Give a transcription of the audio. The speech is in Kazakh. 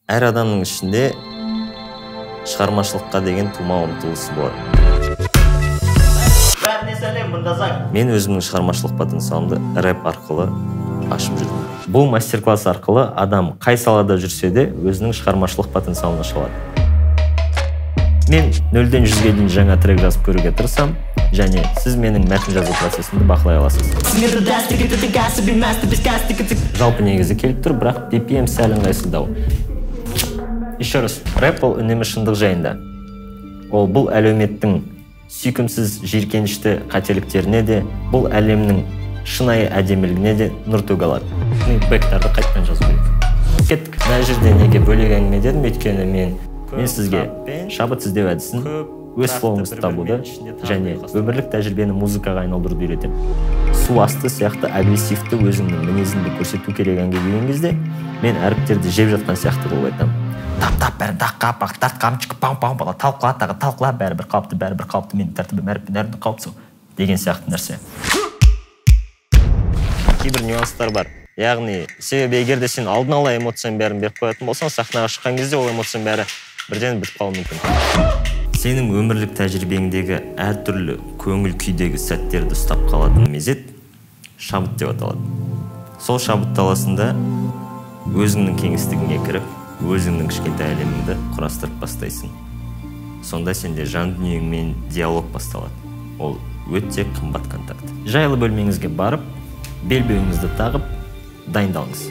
Әр адамның ішінде шығармашылыққа деген тума ұмтылысы болады. Мен өзімнің шығармашылық потенциалымды рэп арқылы ашып жүрмін. Бұл мастер-класс арқылы адам қай салада жүрсе де өзінің шығармашылық потенциалын аша алады. Мен 0-ден 100-ге дейін жаңа трек жазып көруге тырысам, және сіз менің мәтін жазу процесімді бақылай аласыз. Жалпы негізі келіп тұр, бірақ BPM сәл ыңғайсыздау. Еще раз, рэп ол үнемі шындық жайында. Ол бұл әлеуметтің сүйкімсіз жиіркенішті қателіктеріне де, бұл әлемнің шынайы әдемілігіне де нұр төге алады. Бэктарды қайттан жазу керек. Кеттік, мына жерде неге бөлек әңгіме дедім, өйткені мен сізге шабыт іздеу әдісін өз флоуыңызды табуды және өмірлік тәжірибені музыкаға айналдыруды үйретемін. Су асты сияқты агрессивті өзімнің мінезімді көрсету керек әнге келген кезде мен әріптерді жеп жатқан сияқты болып айтамын. Тап-тап бәрі даққа, бақтарт, қамчық, пам-пам, бала талқыла, бәрі бір қалыпты, менің тәртібім әріппен қалыпты деген сияқты нәрсе. Кейбір нюанстар бар. Яғни, себебі егерде сен алдын ала эмоцияның бәрін беріп қоятын болсаң, сахнаға шыққан кезде ол эмоцияның бәрі бірден бітіп қалуы мүмкін. Сенің өмірлік тәжірибеңдегі әртүрлі көңіл күйдегі сәттерді ұстап қалатын мезет шабыт деп аталады. Сол шабыт таласында өзіңнің кеңістігіңе кіріп, өзіңнің кішкентай әлеміңді құрастырып бастайсың. Сонда сенде жан дүниеңмен диалог басталады. Ол өте қымбат контакт. Жайлы бөлмеңізге барып, белбеуіңізді тағып, дайындалыңыз.